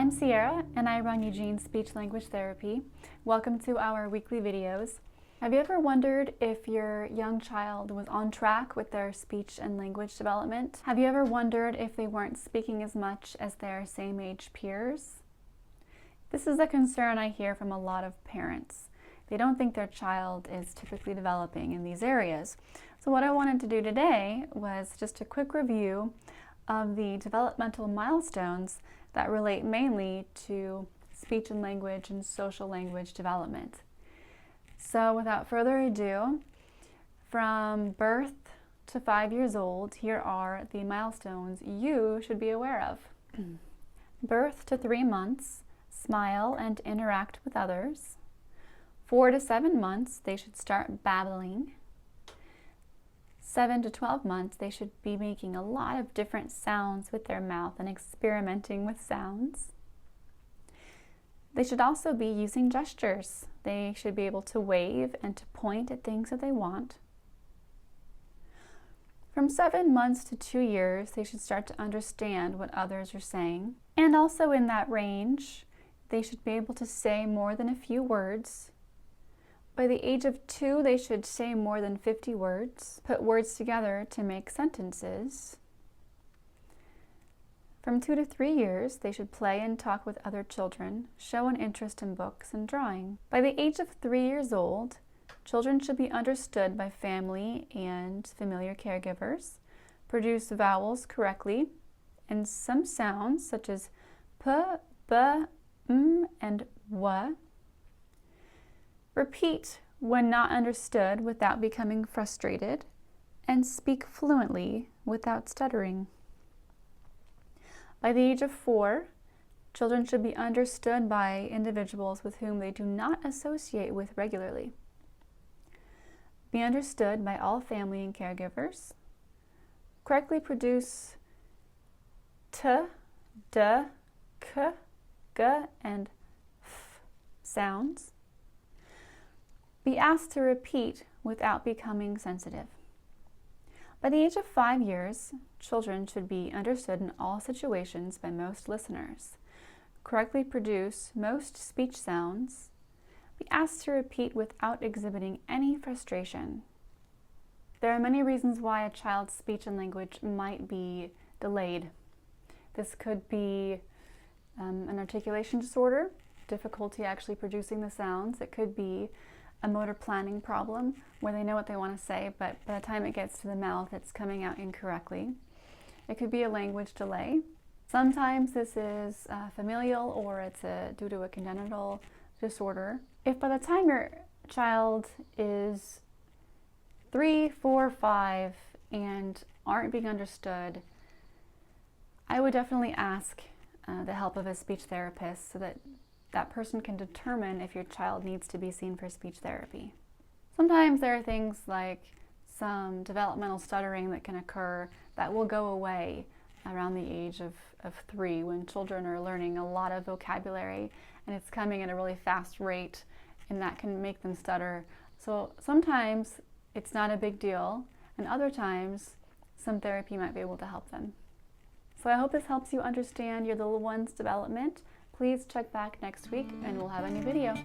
I'm Sierra and I run Eugene's Speech Language Therapy. Welcome to our weekly videos. Have you ever wondered if your young child was on track with their speech and language development? Have you ever wondered if they weren't speaking as much as their same age peers? This is a concern I hear from a lot of parents. They don't think their child is typically developing in these areas. So what I wanted to do today was just a quick review of the developmental milestones that relate mainly to speech and language and social language development. So without further ado, from birth to 5 years old, here are the milestones you should be aware of. Birth to 3 months, smile and interact with others. 4 to 7 months, they should start babbling. 7 to 12 months, they should be making a lot of different sounds with their mouth and experimenting with sounds. They should also be using gestures. They should be able to wave and to point at things that they want. From 7 months to 2 years, they should start to understand what others are saying. And also in that range, they should be able to say more than a few words. By the age of 2, they should say more than 50 words, put words together to make sentences. From 2 to 3 years, they should play and talk with other children, show an interest in books and drawing. By the age of 3 years old, children should be understood by family and familiar caregivers, produce vowels correctly, and some sounds such as p, b, and w. Repeat when not understood without becoming frustrated, and speak fluently without stuttering. By the age of 4, children should be understood by individuals with whom they do not associate with regularly. Be understood by all family and caregivers. Correctly produce t, d, k, g, and f sounds. Be asked to repeat without becoming sensitive. By the age of 5 years, children should be understood in all situations by most listeners. Correctly produce most speech sounds. Be asked to repeat without exhibiting any frustration. There are many reasons why a child's speech and language might be delayed. This could be an articulation disorder, difficulty actually producing the sounds. It could be a motor planning problem where they know what they want to say, but by the time it gets to the mouth, it's coming out incorrectly. It could be a language delay. Sometimes this is familial, or it's due to a congenital disorder. If by the time your child is 3, 4, 5 and aren't being understood, I would definitely ask the help of a speech therapist so that that person can determine if your child needs to be seen for speech therapy. Sometimes there are things like some developmental stuttering that can occur that will go away around the age of 3 when children are learning a lot of vocabulary and it's coming at a really fast rate, and that can make them stutter. So sometimes it's not a big deal, and other times some therapy might be able to help them. So I hope this helps you understand your little one's development. Please check back next week and we'll have a new video.